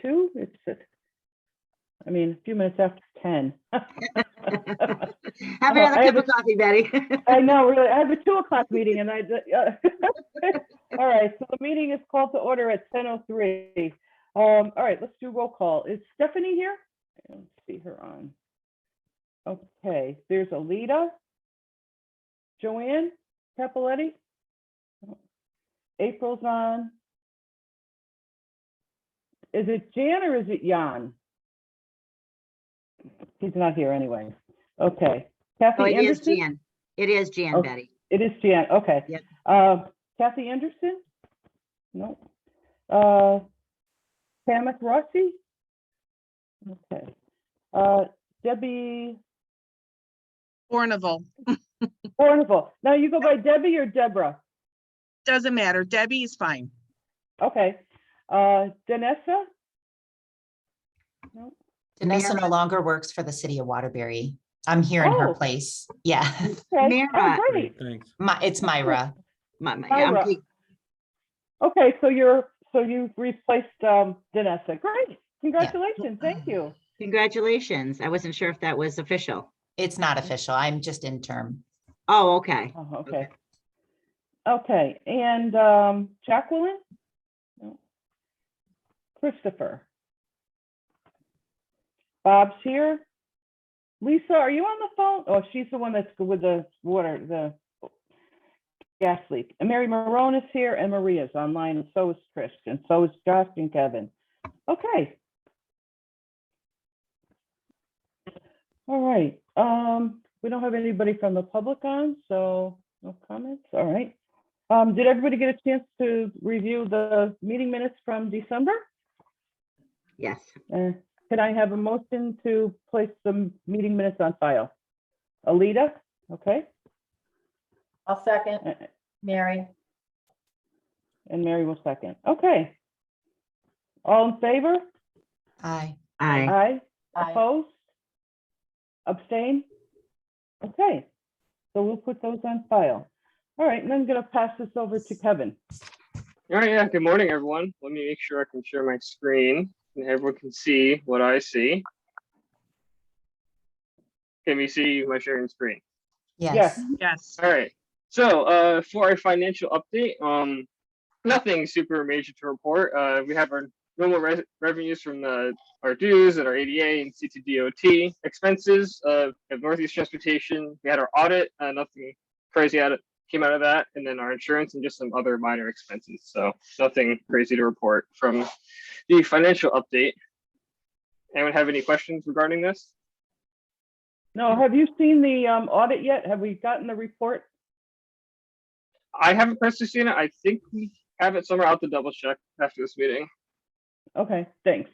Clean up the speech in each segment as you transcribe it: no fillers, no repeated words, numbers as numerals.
2. It's, I mean, a few minutes after 10. Have another I have cup of coffee, Betty. I know, really. I have a 2 o'clock meeting, and all right, so the meeting is called to order at 10:03. All right, let's do roll call. Is Stephanie here? Let's see her on. Okay, there's Alita, Joanne Capoletti, April's on. Is it Jan or is it Jan? He's not here anyway. Okay, Kathy Oh, it is Anderson? Jan. It is Jan, Okay. Betty. It is Jan, okay. Yep. Kathy Anderson? No. Pamela Rossi? Okay. Debbie Bornival. Bornival. Now you go by Debbie or Deborah? Doesn't matter. Debbie is fine. Okay. Danessa? No. Danessa Mara. no longer works for the city of Waterbury. I'm here in her Oh. place. Yeah, Okay. Mara. Oh, great. Thanks. It's Myra. Yeah, I'm Myra. Pete. Okay, so you've replaced Danessa. Great. Congratulations. Thank you. Congratulations. I wasn't sure if that was official. It's not official. I'm just interim. Oh, okay. Oh, okay. Okay, and Jacqueline? No. Christopher? Bob's here. Lisa, are you on the phone? Oh, she's the one that's with the water, the gas leak. And Mary Marone is here, and Maria's online, and so is Trish, and so is Josh and Kevin. Okay. All right. We don't have anybody from the public on, so no comments. All right. Did everybody get a chance to review the meeting minutes from December? Yes. Can I have a motion to place the meeting minutes on file? Alita, okay, I'll second, Mary. and Mary will second. Okay. All in favor? Aye. Aye. Aye. Aye. Opposed? Abstain? Okay, so we'll put those on file. All right, and I'm gonna pass this over to Kevin. All right, yeah, good morning, everyone. Let me make sure I can share my screen and everyone can see what I see. Can you see my sharing screen? Yes. Yes. All right, so for our financial update, nothing super major to report. We have our normal revenues from our dues and our ADA and CTDOT expenses of Northeast Transportation. We had our audit, nothing crazy came out of that, and then our insurance and just some other minor expenses. So nothing crazy to report from the financial update. Anyone have any questions regarding this? No, have you seen the audit yet? Have we gotten the report? I haven't personally seen it. I think we have it somewhere. I'll have to double check after this meeting. Okay, thanks.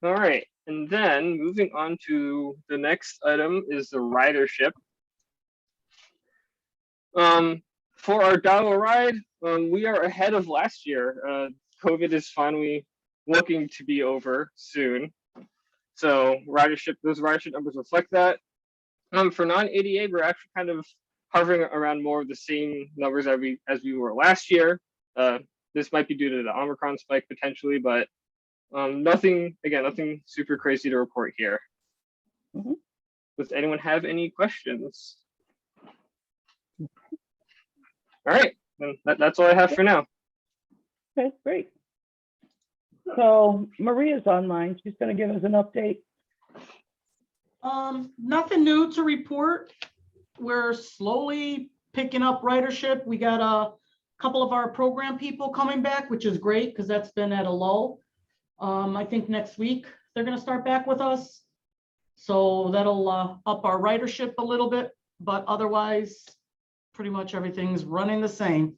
All right, and then moving on to the next item is the ridership. For our Dawa ride, we are ahead of last year. COVID is finally looking to be over soon. So those ridership numbers reflect that. For non-ADA, we're actually kind of hovering around more of the same numbers as we were last year. This might be due to the Omicron spike potentially, but nothing super crazy to report here. Mhm. Does anyone have any questions? All right, then that's all I have for now. Okay, great. So Maria's online. She's going to give us an update. Nothing new to report. We're slowly picking up ridership. We got a couple of our program people coming back, which is great because that's been at a lull. I think next week they're going to start back with us. So that'll up our ridership a little bit, but otherwise, pretty much everything's running the same.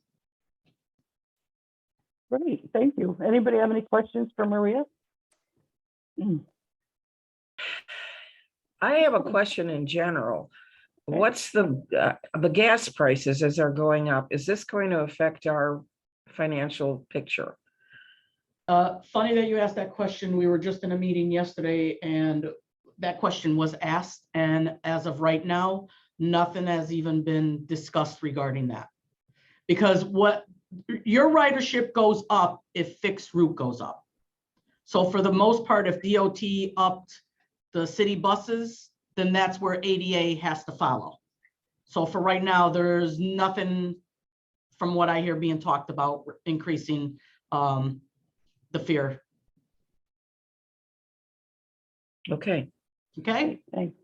Great, thank you. Anybody have any questions for Maria? I have a question in general. Okay. What's the gas prices as they're going up? Is this going to affect our financial picture? Funny that you asked that question. We were just in a meeting yesterday and that question was asked. And as of right now, nothing has even been discussed regarding that. Because what your ridership goes up if fixed route goes up. So for the most part, if DOT upped the city buses, then that's where ADA has to follow. So for right now, there's nothing from what I hear being talked about increasing the fare. Okay. Okay, Thanks.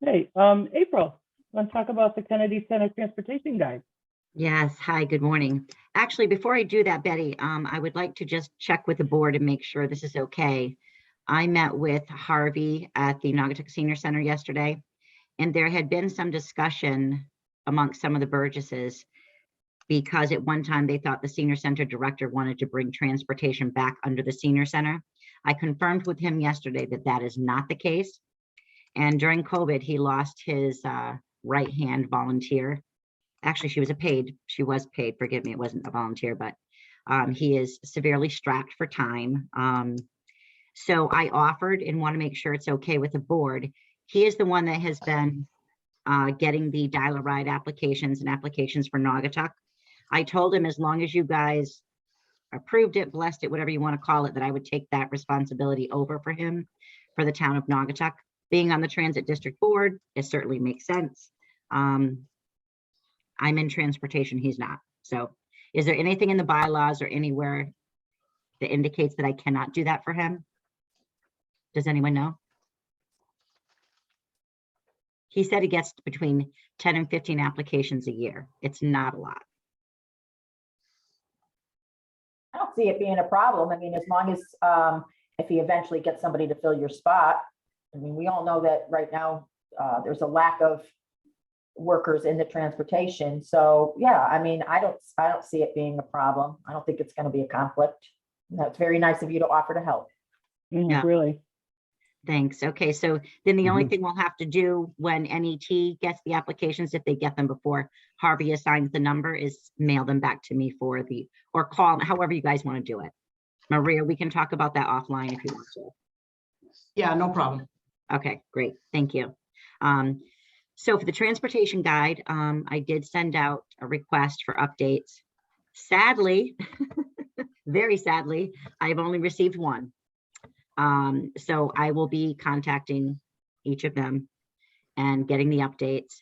Hey, April, want to talk about the Kennedy Center Transportation Guide? Yes. Hi, good morning. Actually, before I do that, Betty, I would like to just check with the board and make sure this is okay. I met with Harvey at the Naugatuck Senior Center yesterday, and there had been some discussion amongst some of the Burgesses because at one time they thought the senior center director wanted to bring transportation back under the senior center. I confirmed with him yesterday that that is not the case. And during COVID, he lost his right-hand volunteer. Actually, she was paid, forgive me, it wasn't a volunteer, but he is severely strapped for time. So I offered and want to make sure it's okay with the board. He is the one that has been getting the dial-a-ride applications and applications for Naugatuck. I told him as long as you guys approved it, blessed it, whatever you want to call it, that I would take that responsibility over for him for the town of Naugatuck. Being on the Transit District Board, it certainly makes sense. I'm in transportation, he's not. So is there anything in the bylaws or anywhere that indicates that I cannot do that for him? Does anyone know? He said he gets between 10 and 15 applications a year. It's not a lot. I don't see it being a problem. I mean, as long as, if he eventually gets somebody to fill your spot. I mean, we all know that right now, there's a lack of workers in the transportation. So yeah, I mean, I don't see it being a problem. I don't think it's going to be a conflict. That's very nice of you to offer to help. Yeah. Really? Thanks. Okay, so then the only thing we'll have to do when NET gets the applications, if they get them before Harvey assigns the number, is mail them back to me for or call, however you guys want to do it. Maria, we can talk about that offline if you want to. yeah, no problem. Okay, great. Thank you. So for the transportation guide, I did send out a request for updates. Sadly, very sadly, I've only received one. So I will be contacting each of them and getting the updates.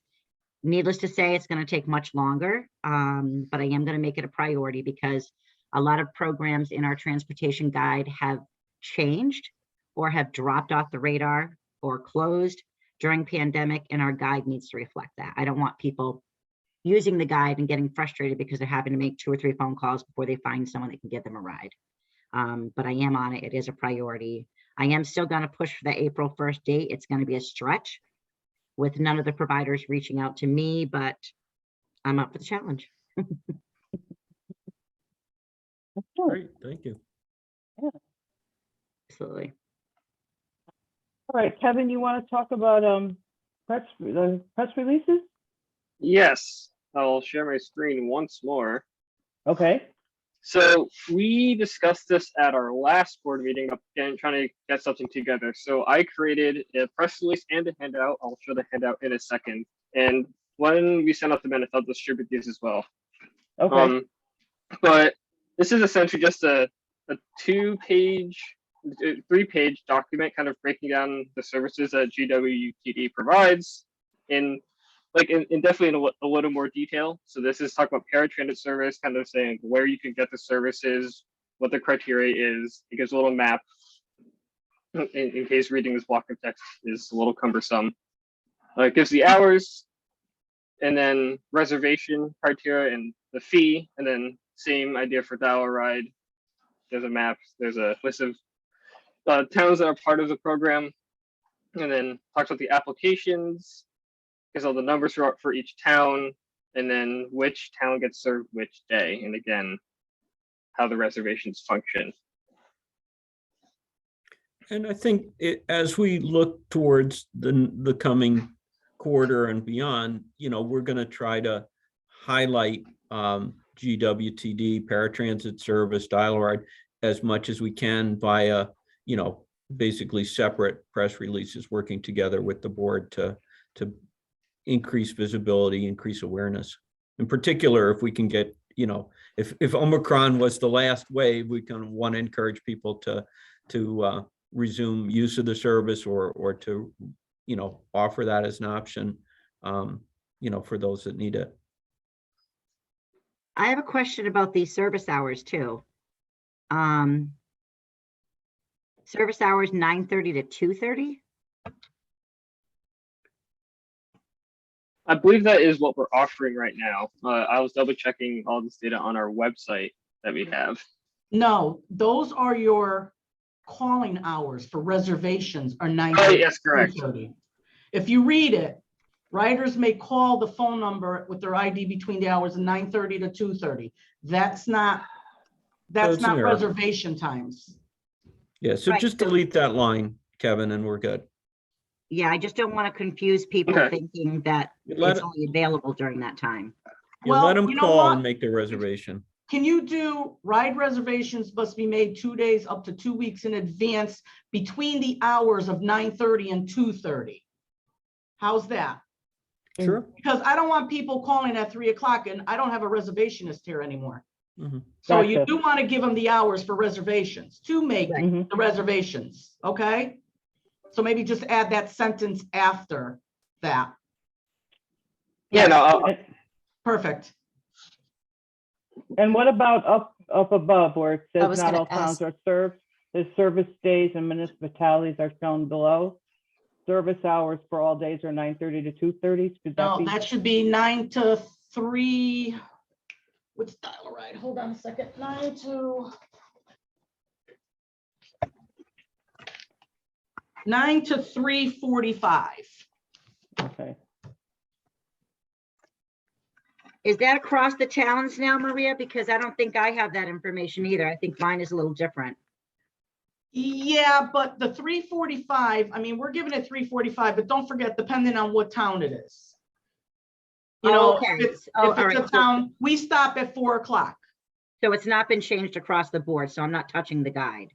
Needless to say, it's going to take much longer, but I am going to make it a priority because a lot of programs in our transportation guide have changed or have dropped off the radar or closed during pandemic, and our guide needs to reflect that. I don't want people using the guide and getting frustrated because they're having to make 2 or 3 phone calls before they find someone that can give them a ride. But I am on it. It is a priority. I am still going to push for the April 1st date. It's going to be a stretch with none of the providers reaching out to me, but I'm up for the challenge. Great, thank you. Absolutely. All right, Kevin, you want to talk about press releases? Yes, I'll share my screen once more. Okay. So we discussed this at our last board meeting, again, trying to get something together. So I created a press release and a handout. I'll show the handout in a second. And when we send out the minutes, I'll distribute these as well. Okay. But this is essentially just a 2-page, 3-page document kind of breaking down the services that GWTD provides in definitely in a little more detail. So this is talking about paratransit service, kind of saying where you can get the services, what the criteria is. It gives a little map in case reading this block of text is a little cumbersome. It gives the hours and then reservation criteria and the fee, and then same idea for dial-a-ride. There's a map, there's a list of towns that are part of the program, and then talks about the applications, gives all the numbers for each town, and then which town gets served which day, and again, how the reservations function. And I think as we look towards the coming quarter and beyond, we're going to try to highlight GWTD, paratransit service, dial-a-ride as much as we can via, basically separate press releases, working together with the board to increase visibility, increase awareness. In particular, if we can get, if Omicron was the last wave, we can want to encourage people to resume use of the service or to, offer that as an option, for those that need it. I have a question about these service hours too. Service hours 9:30 to 2:30? I believe that is what we're offering right now. I was double checking all this data on our website that we have. No, those are your calling hours for reservations are 9. Oh, yes, correct. If you read it, riders may call the phone number with their ID between the hours of 9:30 to 2:30. That's not it's an error. reservation times. Yeah, so Right, just so- delete that line, Kevin, and we're good. Yeah, I just don't want to confuse people Okay. thinking that Let it's only available during that time. you Well, let them you know call what? and make their reservation. Can you do ride reservations must be made 2 days up to 2 weeks in advance between the hours of 9:30 and 2:30? How's that? Sure. Because I don't want people calling at 3 o'clock and I don't have a reservationist here anymore. Mhm. So you Gotcha. do want to give them the hours for reservations to make Right. Mhm. the reservations, okay? So maybe just add that sentence after that. Yeah, no, Perfect. And what about up above where it I says was not gonna all towns ask- are served? The service days and municipalities are shown below. Service hours for all days are 9:30 to 2:30. Should that No, be? that should be 9 to 3. What's dial a ride? Hold on a second. 9 to 3:45. Okay. Is that across the towns now, Maria? Because I don't think I have that information either. I think mine is a little different. Yeah, but the 3:45, I mean, we're giving it 3:45, but don't forget, depending on what town it is. You Oh, know, okay. if it's Oh, all a right. town, we stop at 4 o'clock. So it's not been changed across the board, so I'm not touching the guide.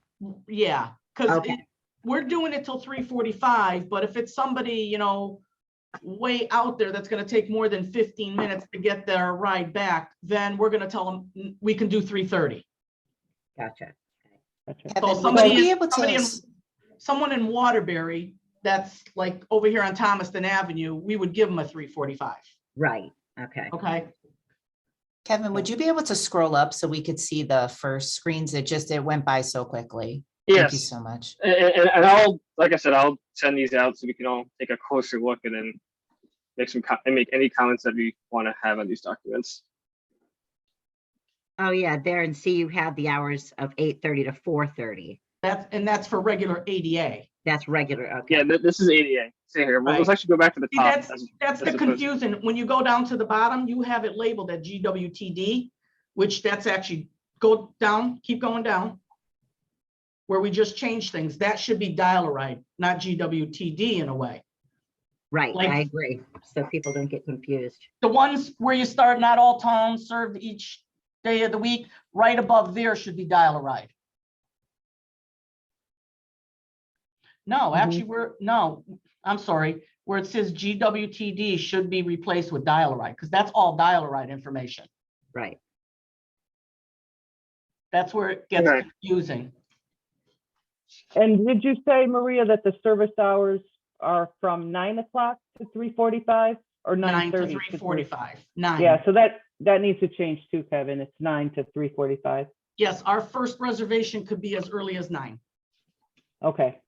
Yeah, because Okay. we're doing it till 3:45, but if it's somebody, way out there that's gonna take more than 15 minutes to get their ride back, then we're gonna tell them we can do 3:30. Gotcha. Gotcha. Kevin, would somebody you in- be able somebody in- to, Someone in Waterbury that's like over here on Thomaston Avenue, we would give them a 3:45, Right, okay. okay? Kevin, would you be able to scroll up so we could see the first screens? It went by so quickly. Thank you yes. so much. And I'll, like I said, I'll send these out so we can all take a closer look and then make any comments that we want to have on these documents. Oh, yeah, there, and see you have the hours of 8:30 to 4:30. That's for regular ADA. That's regular, okay. Yeah, this is ADA. See here, well, let's Right. actually go back to the See, top. that's as the opposed- confusion. When you go down to the bottom, you have it labeled at GWTD, which that's actually, go down, keep going down. Where we just changed things. That should be dial-a-ride, not GWTD in a way. Right, Like- I agree. So people don't get confused. The ones where you start, not all towns served each day of the week, right above there should be dial-a-ride. No, actually, I'm sorry, where it says GWTD should be replaced with dial-a-ride, because that's all dial-a-ride information. Right. That's where it gets Okay. confusing. And did you say, Maria, that the service hours are from 9 o'clock to 3:45 or 9 to 9:30? 3:45, 9. Yeah, so that needs to change too, Kevin. It's 9 to 3:45. Yes, our first reservation could be as early as 9. Okay.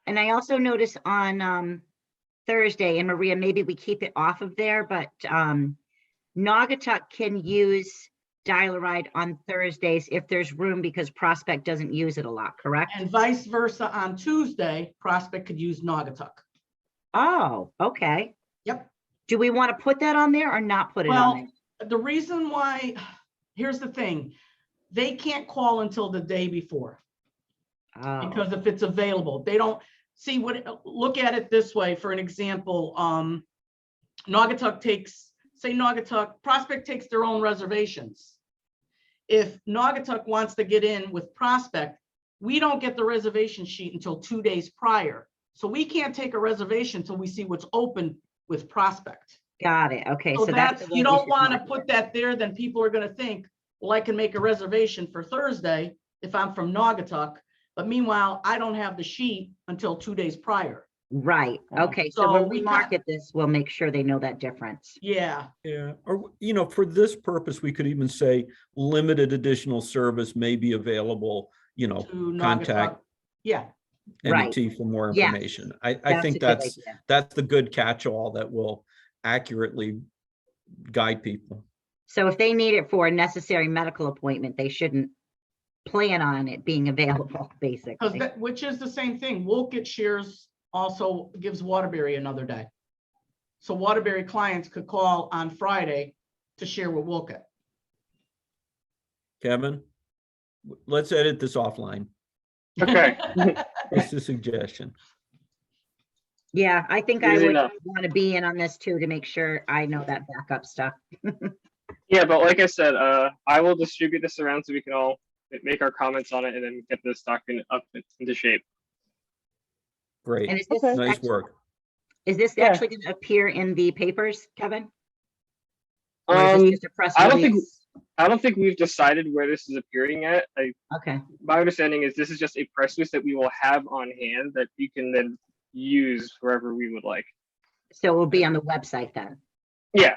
And I also noticed on Thursday, and Maria, maybe we keep it off of there, but Naugatuck can use dial-a-ride on Thursdays if there's room because Prospect doesn't use it a lot, correct? And vice versa on Tuesday, Prospect could use Naugatuck. Oh, okay. Yep. Do we want to put that on there or not put it on Well, there? the reason why, here's the thing, they can't call until the day before. Oh, Because if it's available, they don't see look at it this way. For an example, Prospect takes their own reservations. If Naugatuck wants to get in with Prospect, we don't get the reservation sheet until 2 days prior. So we can't take a reservation until we see what's open with Prospect. Got it. Okay, So so that's. that's, the way you we don't should want to market put it. that there, then people are gonna think, well, I can make a reservation for Thursday if I'm from Naugatuck, but meanwhile, I don't have the sheet until 2 days prior. Right, Oh. okay, so So when we we got- market this, we'll make sure they know that difference. Yeah, Yeah, or, you know, for this purpose, we could even say limited additional service may be available, you know, to contact Naugatuck. Yeah, Right. NET for more Yes. information. I That's a think good that's idea. the good catch-all that will accurately guide people. So if they need it for a necessary medical appointment, they shouldn't plan on it being available, because basically. that, which is the same thing. Woolkit shares also gives Waterbury another day. So Waterbury clients could call on Friday to share with Woolkit. Kevin, let's edit this offline. Okay. Just a suggestion. Yeah, I think I Easy would enough. want to be in on this too, to make sure I know that backup stuff. Yeah, but like I said, I will distribute this around so we can all make our comments on it and then get this document up into shape. Great. And is this, Okay. Nice work. is this Yeah. actually going to appear in the papers, Kevin? Or is this just a press I don't think- release? I don't think we've decided where this is appearing at. Okay, My understanding is this is just a press release that we will have on hand that you can then use wherever we would like. so it will be on the website then? Yeah.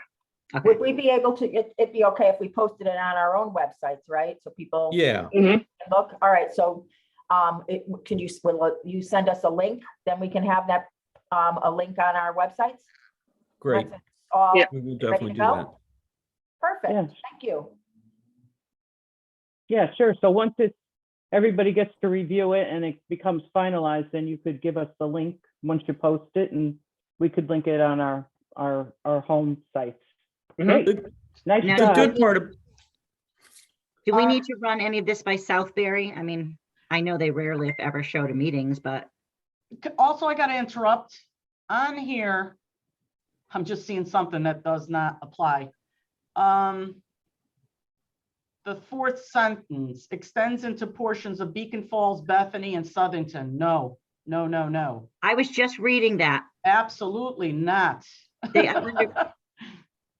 Okay, Would we be able to, it'd be okay if we posted it on our own websites, right? So people Yeah, Mhm. can look. All right, so can you, will you send us a link? Then we can have that, a link on our websites? great. Once it's all Yeah. We will ready definitely to do go? that. Perfect, Yeah. thank you. Yeah, sure. So once everybody gets to review it and it becomes finalized, then you could give us the link once you post it, and we could link it on our home sites. Mhm. Great, The nice Now, the job. good part of, do we need to run any of this by Southbury? I mean, I know they rarely, if ever, show to meetings, but Also, I gotta interrupt. On here, I'm just seeing something that does not apply. The fourth sentence extends into portions of Beacon Falls, Bethany, and Southington. No, no, no, no, I was just reading that. absolutely not. They are under-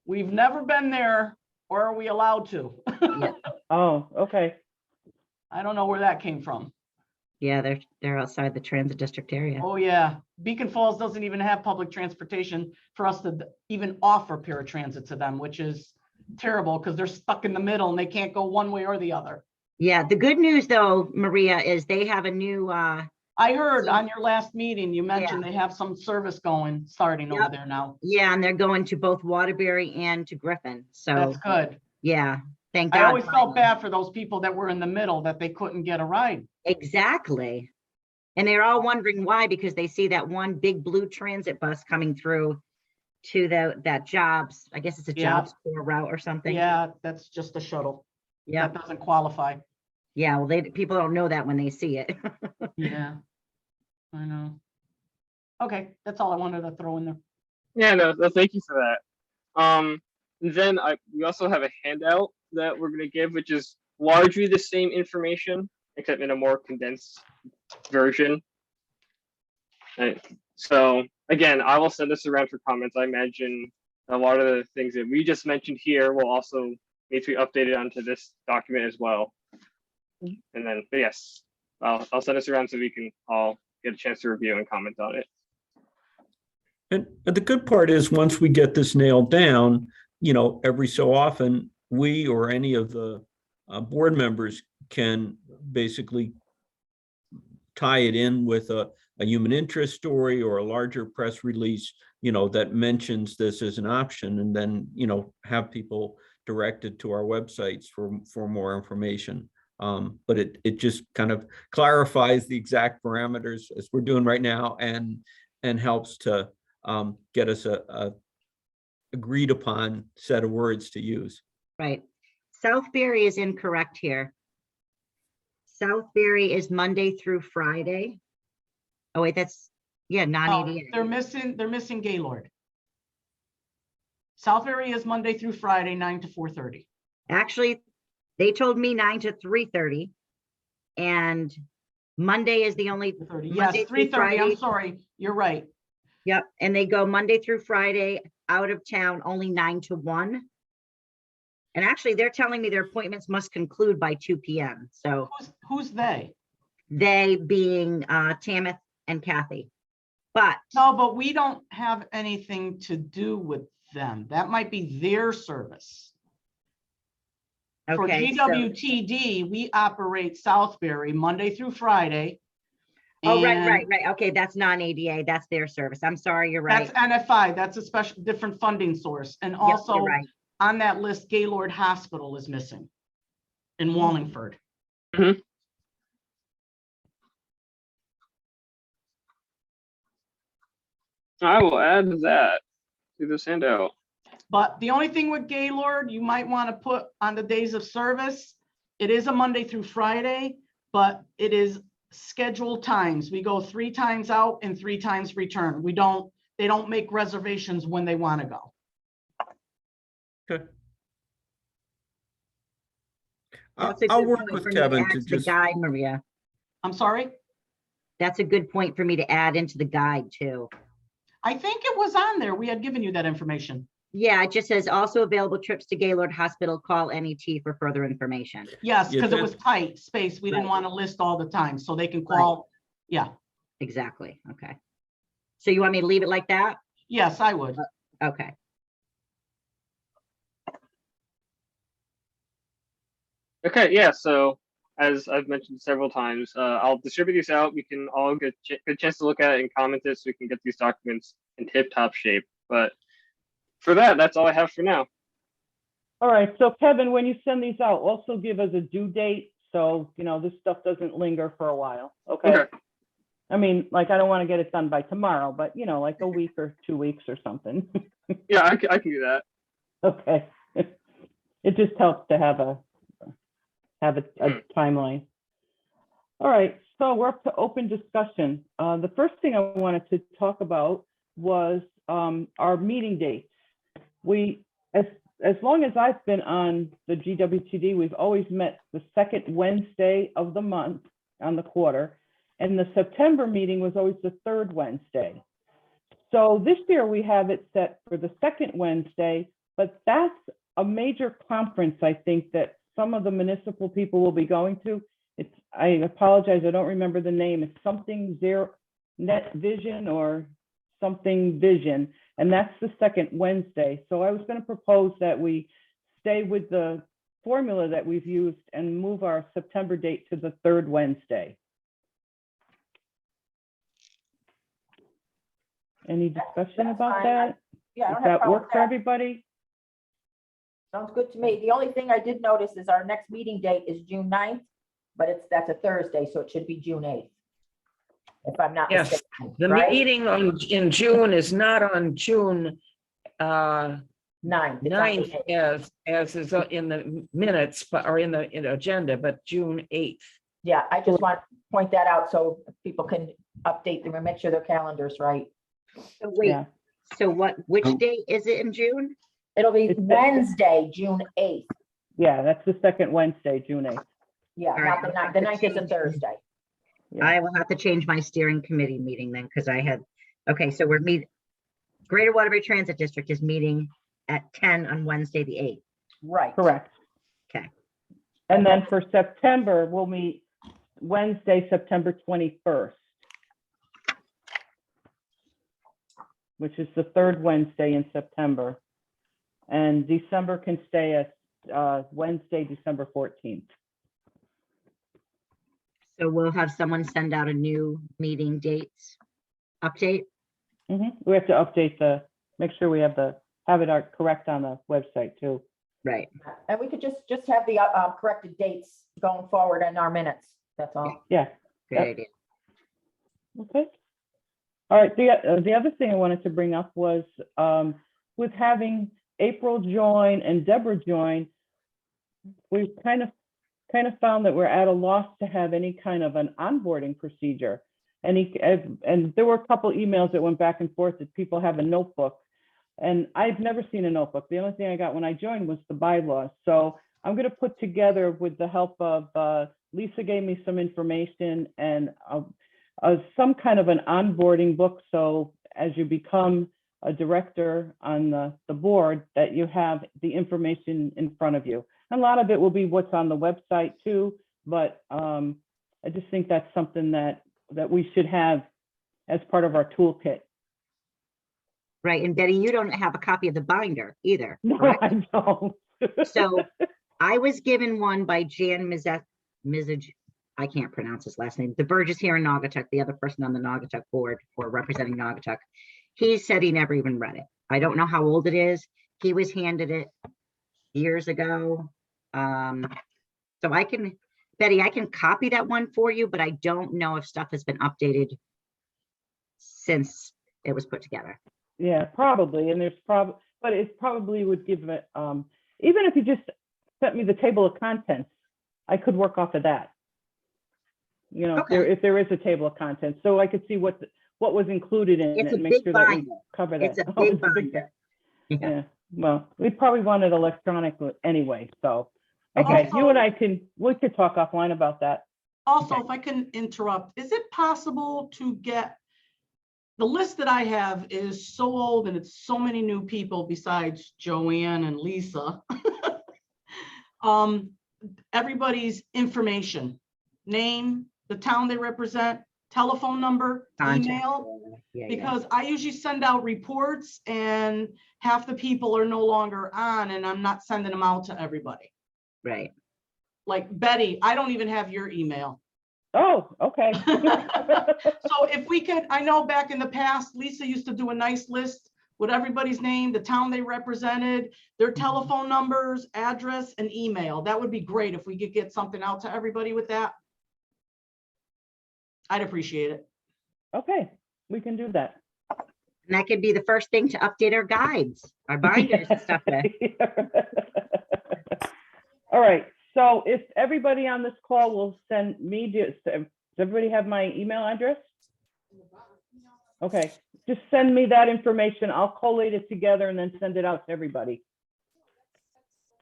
We've never been there, or are we allowed to? Oh, okay. I don't know where that came from. Yeah, they're outside the transit district area. Oh, yeah. Beacon Falls doesn't even have public transportation for us to even offer paratransit to them, which is terrible because they're stuck in the middle and they can't go one way or the other. Yeah, the good news though, Maria, is they have a new, I heard on your last meeting, you mentioned Yeah. they have some service starting over Yep. there now. yeah, and they're going to both Waterbury and to Griffin. So, That's good. yeah, thank God. I always felt finally. bad for those people that were in the middle that they couldn't get a ride. Exactly. And they're all wondering why, because they see that one big blue transit bus coming through to that jobs, I guess it's a Yeah. jobs core route or something. Yeah, that's just a shuttle. Yeah, That doesn't qualify. yeah, well, people don't know that when they see it. Yeah, I know. Okay, that's all I wanted to throw in there. Yeah, no, thank you for that. Then we also have a handout that we're gonna give, which is largely the same information, except in a more condensed version. So again, I will send this around for comments. I imagine a lot of the things that we just mentioned here will also need to be updated onto this document as well. And then, but yes, I'll send this around so we can all get a chance to review and comment on it. and the good part is, once we get this nailed down, you know, every so often, we or any of the board members can basically tie it in with a human interest story or a larger press release, you know, that mentions this as an option, and then, you know, have people directed to our websites for more information. But it just kind of clarifies the exact parameters as we're doing right now, and helps to get us a agreed upon set of words to use. Right. Southbury is incorrect here. Southbury is Monday through Friday. Oh, wait, that's, yeah, Oh, non-ADA. they're missing Gaylord. Southbury is Monday through Friday, 9 to 4:30. Actually, they told me 9 to 3:30. And Monday is the only, 30. Monday Yes, through 3:30. I'm Friday. sorry. You're right. Yep, and they go Monday through Friday, out of town, only 9 to 1. And actually, they're telling me their appointments must conclude by 2 p.m. So Who's they? they being Tamith and Kathy. But No, but we don't have anything to do with them. That might be their service. For okay, so, GWTD, we operate Southbury Monday through Friday. oh, right, and right, right. Okay, that's non-ADA. That's their service. I'm sorry, you're right. That's NFI. That's a special, different funding source. And Yep, you're also right. on that list, Gaylord Hospital is missing in Wallingford. I will add that to this handout. But the only thing with Gaylord, you might want to put on the days of service, it is a Monday through Friday, but it is scheduled times. We go 3 times out and 3 times return. They don't make reservations when they want to go. Okay. That's a I'll good work point with for me to Kevin add to to the just, guide, Maria. I'm sorry? That's a good point for me to add into the guide too. I think it was on there. We had given you that information. Yeah, it just says also available trips to Gaylord Hospital, call NET for further information. Yes, Yeah, because it that- was tight space. We didn't Right. want to list all the time, so they can call. Yeah, Exactly, okay. So you want me to leave it like that? yes, I would. Okay, Okay, yeah, so as I've mentioned several times, I'll distribute these out. We can all get a chance to look at it and comment it so we can get these documents in tip-top shape. But for that, that's all I have for now. All right, so Kevin, when you send these out, also give us a due date, so, this stuff doesn't linger for a while, okay? Okay. I mean, like, I don't want to get it done by tomorrow, but, like a week or 2 weeks or something. Yeah, I can do that. Okay. It just helps to have a timeline. All right, so we're up to open discussion. The first thing I wanted to talk about was our meeting dates. As long as I've been on the GWTD, we've always met the second Wednesday of the month on the quarter, and the September meeting was always the third Wednesday. So this year we have it set for the second Wednesday, but that's a major conference, I think, that some of the municipal people will be going to. I apologize, I don't remember the name. It's something Zero Net Vision or something Vision, and that's the second Wednesday. So I was going to propose that we stay with the formula that we've used and move our September date to the third Wednesday. Any discussion That's about fine. that? Yeah, I Does don't have a that problem work with for that. everybody? Sounds good to me. The only thing I did notice is our next meeting date is June 9th, but that's a Thursday, so it should be June 8th. If I'm not Yes, mistaken, the right? meeting in June is not on June 9th. It's on the 9th 8th. as is in the minutes, but or in the agenda, but June 8th. Yeah, I just want to point that out so people can update them and make sure their calendar's right. so wait, Yeah. so which date is it in June? It'll be It's the- Wednesday, June 8th. Yeah, that's the second Wednesday, June 8th. Yeah, All not right, the I'll 9th. have The to 9th is a change. Thursday. Yeah. I will have to change my steering committee meeting then, because I had, okay, so we're Greater Waterbury Transit District is meeting at 10 on Wednesday, the 8th. Right. Correct. Okay. And then for September, we'll meet Wednesday, September 21st, which is the third Wednesday in September. And December can stay as Wednesday, December 14th. So we'll have someone send out a new meeting dates update. We have to update make sure we have it correct on the website too. Right. And we could just have the corrected dates going forward in our minutes. That's all. Yeah, Great Yep. idea. okay. All right, the other thing I wanted to bring up was with having April join and Deborah join, we've kind of found that we're at a loss to have any kind of an onboarding procedure. And there were a couple emails that went back and forth that people have a notebook. And I've never seen a notebook. The only thing I got when I joined was the bylaws. So I'm going to put together, with the help of Lisa gave me some information and some kind of an onboarding book. So as you become a director on the board, that you have the information in front of you. And a lot of it will be what's on the website too, but I just think that's something that we should have as part of our toolkit. Right, and Betty, you don't have a copy of the binder either, No, correct? I don't. So I was given one by Jan Mizaj, I can't pronounce his last name. The Burgess here in Naugatuck, the other person on the Naugatuck board or representing Naugatuck. He said he never even read it. I don't know how old it is. He was handed it years ago. So I can, Betty, I can copy that one for you, but I don't know if stuff has been updated since it was put together. Yeah, probably. And there's probably, but it probably would give it, even if you just sent me the table of contents, I could work off of that. You know, Okay. if there is a table of contents, so I could see what was included in It's it a and make big sure that we binder. cover that. It's a Oh, big it's a big binder. Yeah. Yeah. Well, we probably want it electronic anyway, so. I think Okay, you and I we could talk offline about that. Also, Okay. if I can interrupt, is it possible to get, the list that I have is so old and it's so many new people besides Joanne and Lisa. Everybody's information, name, the town they represent, telephone number, Contact. email, Yeah, yeah. because I usually send out reports and half the people are no longer on and I'm not sending them out to everybody. Right. Like Betty, I don't even have your email. Oh, okay. So if we can, I know back in the past, Lisa used to do a nice list with everybody's name, the town they represented, their telephone numbers, address, and email. That would be great if we could get something out to everybody with that. I'd appreciate it. Okay, we can do that. And that could be the first thing to update our guides, our binders and stuff. All right, so if everybody on this call will send me, does everybody have my email address? Okay, just send me that information. I'll collate it together and then send it out to everybody.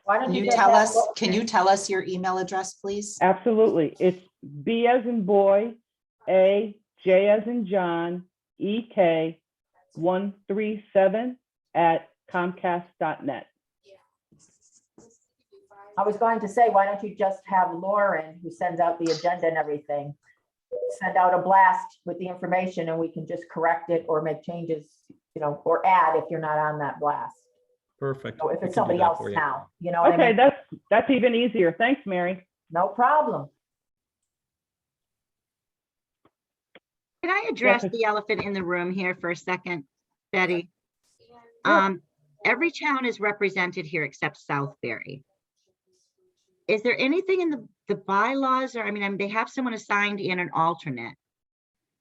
Why don't Can you just tell have us, Lo- can you tell us your email address, please? Absolutely. It's B as in boy, A, J as in John, EK 137 at Comcast.net. I was going to say, why don't you just have Lauren, who sends out the agenda and everything, send out a blast with the information and we can just correct it or make changes, you know, or add if you're not on that blast. Perfect. So if We can it's do somebody that else for you. now, you know what I Okay, mean? that's even easier. Thanks, Mary. No problem. Can I address Yes. the elephant in the room here for a second, Betty? Yeah. Every town is represented here except Southbury. Is there anything in the bylaws, or, I mean, they have someone assigned and an alternate.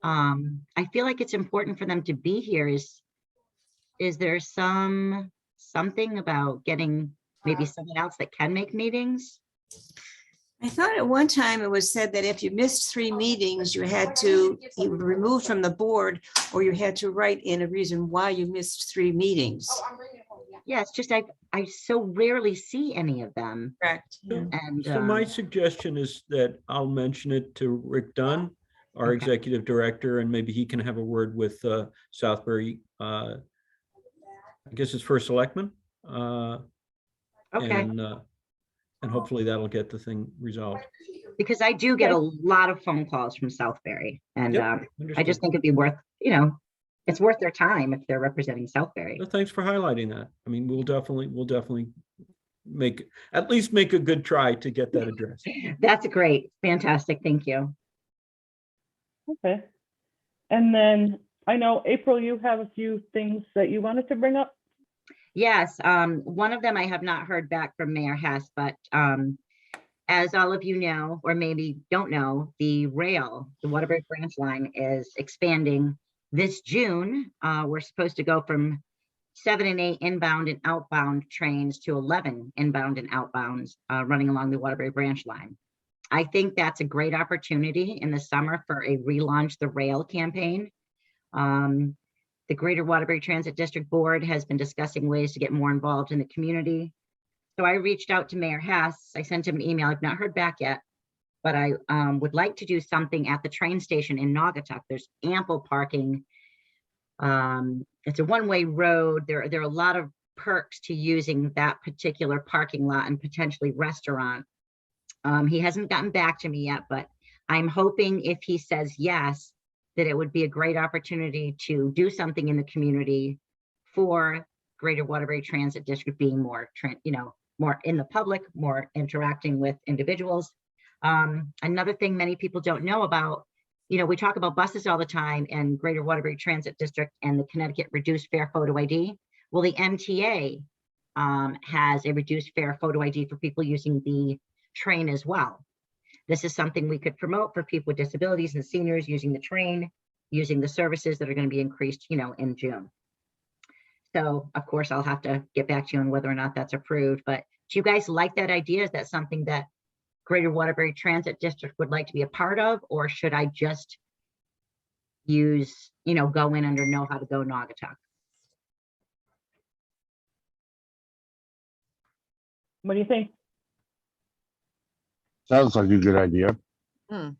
I feel like it's important for them to be here. Is there something about getting maybe someone else that can make meetings? I thought at one time it was said that if you missed 3 meetings, you had to, you were removed from the board, or you had to write in a reason why you missed 3 meetings. Yeah, it's just I so rarely see any of them. Correct. So- And So my suggestion is that I'll mention it to Rick Dunn, our Okay. executive director, and maybe he can have a word with Southbury. I guess it's first selectman. okay, And hopefully that'll get the thing resolved. because I do get a lot of phone calls from Southbury, and Yep, I understood. just think it'd be worth, it's worth their time if they're representing Southbury. Well, thanks for highlighting that. I mean, we'll definitely at least make a good try to get that addressed. That's great, fantastic, thank you. Okay. And then I know, April, you have a few things that you wanted to bring up. Yes, one of them I have not heard back from Mayor Hess, but as all of you know, or maybe don't know, the Waterbury branch line is expanding this June. We're supposed to go from 7 and 8 inbound and outbound trains to 11 inbound and outbounds running along the Waterbury branch line. I think that's a great opportunity in the summer for a relaunch the rail campaign. The Greater Waterbury Transit District Board has been discussing ways to get more involved in the community. So I reached out to Mayor Hess. I sent him an email. I've not heard back yet, but I would like to do something at the train station in Naugatuck. There's ample parking It's a one-way road. There are a lot of perks to using that particular parking lot and potentially restaurant. He hasn't gotten back to me yet, but I'm hoping if he says yes, that it would be a great opportunity to do something in the community for Greater Waterbury Transit District being more, more in the public, more interacting with individuals. Another thing many people don't know about, we talk about buses all the time and Greater Waterbury Transit District and the Connecticut Reduced Fare Photo ID. Well, the MTA has a reduced fare photo ID for people using the train as well. This is something we could promote for people with disabilities and seniors using the train, using the services that are going to be increased, in June. So of course, I'll have to get back to you on whether or not that's approved, but do you guys like that idea? Is that something that Greater Waterbury Transit District would like to be a part of, or should I just use, go in under Know How to Go Naugatuck? What do you think? Sounds like a good idea. And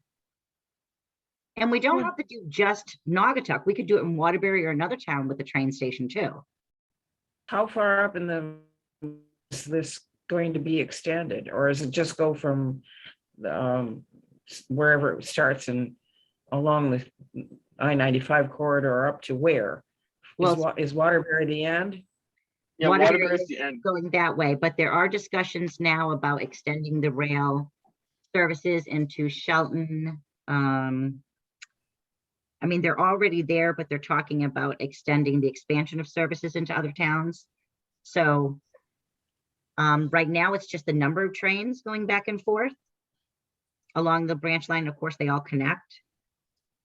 we don't have to do just Naugatuck. We could do it in Waterbury or another town with the train station too. How far up in the, is this going to be extended, or is it just go from wherever it starts and along the I-95 corridor up to where? Well, Is Waterbury the end? Yeah, Waterbury Waterbury is is the end. going that way, but there are discussions now about extending the rail services into Shelton. I mean, they're already there, but they're talking about extending the expansion of services into other towns. So right now it's just the number of trains going back and forth along the branch line. Of course, they all connect.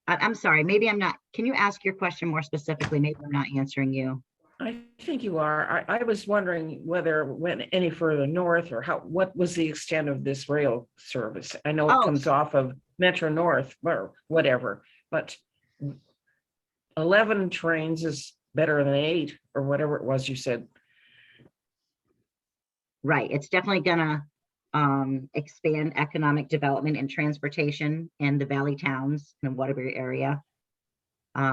I'm sorry, maybe I'm not, can you ask your question more specifically? Maybe I'm not answering you. I think you are. I was wondering whether it went any further north, or what was the extent of this rail service? I know it comes off of Metro North or whatever, but 11 trains is better than 8 or whatever it was you said. Right, it's definitely gonna expand economic development and transportation in the Valley towns in the Waterbury area,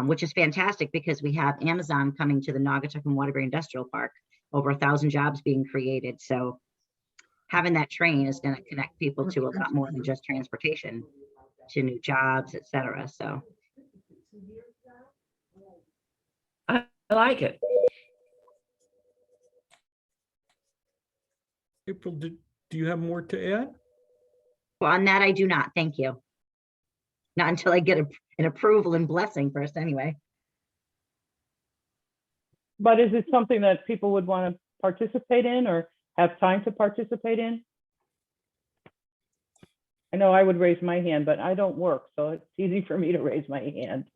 which is fantastic because we have Amazon coming to the Naugatuck and Waterbury Industrial Park, over 1,000 jobs being created. So having that train is going to connect people to a lot more than just transportation, to new jobs, et cetera. So I like it. April, do you have more to add? well, on that, I do not. Thank you. Not until I get an approval and blessing first, anyway. But is it something that people would want to participate in or have time to participate in? I know I would raise my hand, but I don't work, so it's easy for me to raise my hand.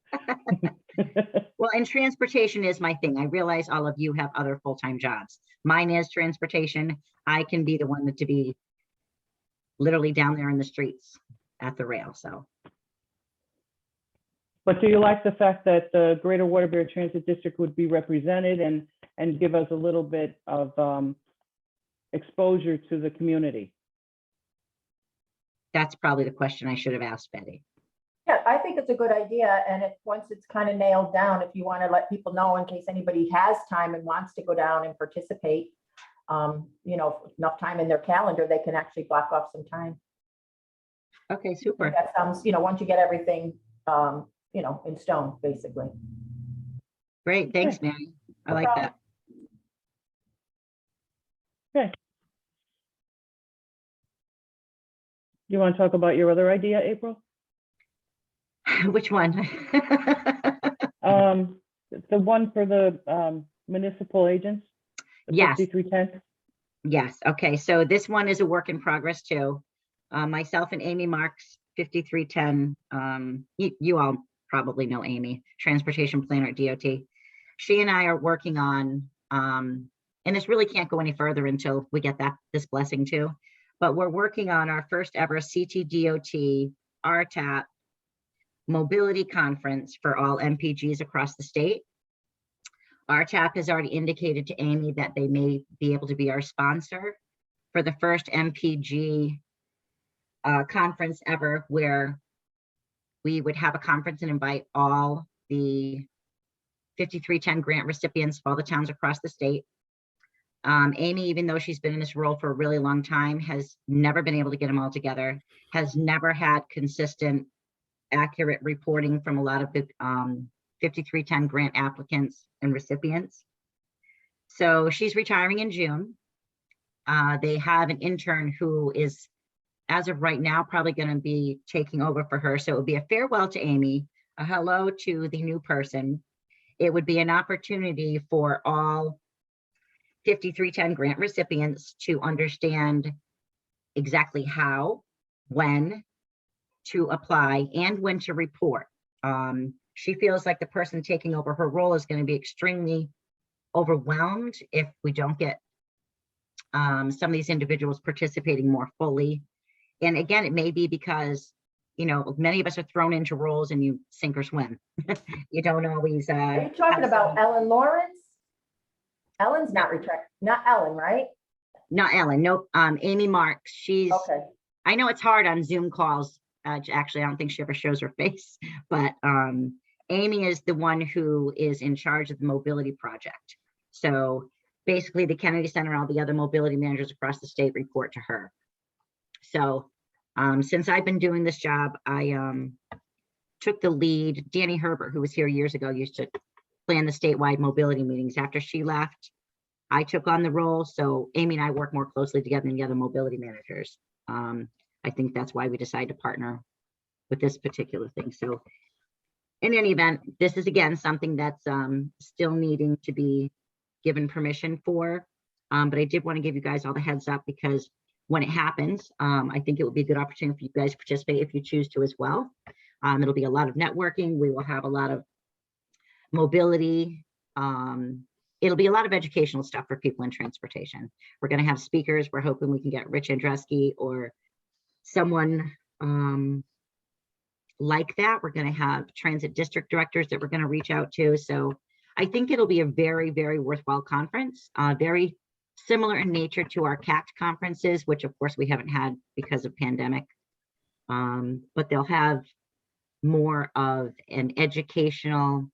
Well, and transportation is my thing. I realize all of you have other full-time jobs. Mine is transportation. I can be the one to be literally down there in the streets at the rail, so. But do you like the fact that the Greater Waterbury Transit District would be represented and give us a little bit of exposure to the community? That's probably the question I should have asked Betty. Yeah, I think it's a good idea. And once it's kind of nailed down, if you want to let people know in case anybody has time and wants to go down and participate, enough time in their calendar, they can actually block off some time. Okay, super. That sounds, once you get everything, in stone, basically. Great, thanks, Mary. I like that. Okay. You want to talk about your other idea, April? Which one? The one for the municipal agents? the Yes. 5310? Yes, okay, so this one is a work in progress too. Myself and Amy Marks, 5310, you all probably know Amy, transportation planner at DOT. She and I are working on, and this really can't go any further until we get this blessing too, but we're working on our first ever CTDOT RTAP mobility conference for all MPGs across the state. RTAP has already indicated to Amy that they may be able to be our sponsor for the first MPG conference ever, where we would have a conference and invite all the 5310 grant recipients of all the towns across the state. Amy, even though she's been in this role for a really long time, has never been able to get them all together, has never had consistent, accurate reporting from a lot of the 5310 grant applicants and recipients. So she's retiring in June. They have an intern who is, as of right now, probably going to be taking over for her. So it would be a farewell to Amy, a hello to the new person. It would be an opportunity for all 5310 grant recipients to understand exactly how, when to apply, and when to report. She feels like the person taking over her role is going to be extremely overwhelmed if we don't get some of these individuals participating more fully. And again, it may be because, you know, many of us are thrown into roles and you sink or swim. You don't always. Are you talking about Ellen Lawrence? Ellen's not not Ellen, right? Not Ellen, nope. Amy Marks. She's. Okay. I know it's hard on Zoom calls. Actually, I don't think she ever shows her face, but Amy is the one who is in charge of the mobility project. So basically the Kennedy Center, all the other mobility managers across the state report to her. So since I've been doing this job, I took the lead. Danny Herbert, who was here years ago, used to plan the statewide mobility meetings. After she left, I took on the role. So Amy and I work more closely together than the other mobility managers. I think that's why we decided to partner with this particular thing. So in any event, this is again something that's still needing to be given permission for. But I did want to give you guys all the heads up, because when it happens, I think it would be a good opportunity for you guys to participate if you choose to as well. It'll be a lot of networking. We will have a lot of mobility. It'll be a lot of educational stuff for people in transportation. We're going to have speakers. We're hoping we can get Rich Andreski or someone like that. We're going to have transit district directors that we're going to reach out to. So I think it'll be a very, very worthwhile conference, very similar in nature to our CACT conferences, which of course we haven't had because of pandemic, but they'll have more of an educational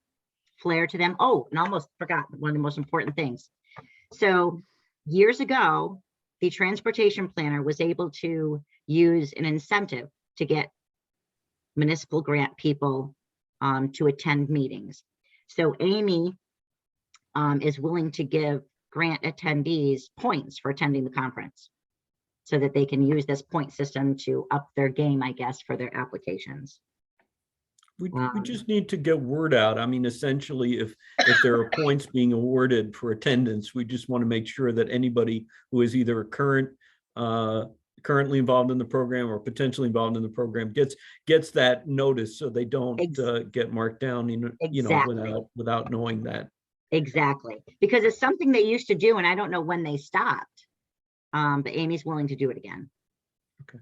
flair to them. Oh, and I almost forgot one of the most important things. So years ago, the transportation planner was able to use an incentive to get municipal grant people to attend meetings. So Amy is willing to give grant attendees points for attending the conference so that they can use this point system to up their game, I guess, for their applications. We just need to get word out. I mean, essentially, if there are points being awarded for attendance, we just want to make sure that anybody who is either currently involved in the program or potentially involved in the program gets that notice, so they don't get marked down, without knowing that. Exactly, because it's something they used to do, and I don't know when they stopped. But Amy's willing to do it again. Okay,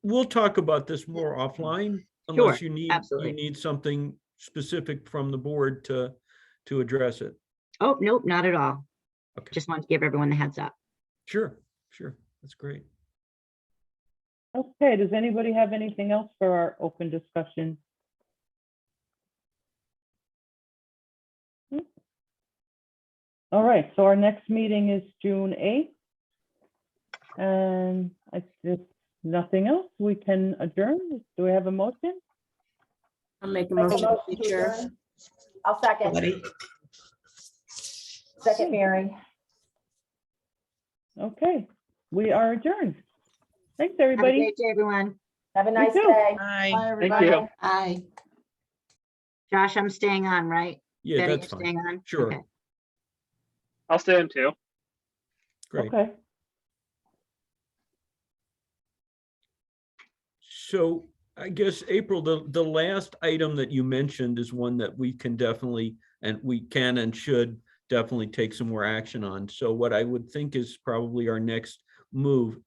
we'll talk about this more offline. Unless you need something specific from the board to address it. Oh, nope, not at all. Okay. Just want to give everyone the heads up. Sure. That's great. Okay, does anybody have anything else for our open discussion? All right, so our next meeting is June 8th. And I just nothing else, we can adjourn. Do we have a motion? I'll make a Make a motion. motion to adjourn. I'll second. Second, Mary. Okay, we are adjourned. Thanks, Have a everybody. great day, everyone. Have a nice too. day. Bye. Bye, Thank everybody. you. Aye. Josh, I'm staying on, right? Yeah, Betty, that's you're fine. staying on? Sure. Okay. I'll stay on too. Great. Okay, So I guess, April, the last item that you mentioned is one that we can definitely, and we can and should definitely take some more action on. So what I would think is probably our next move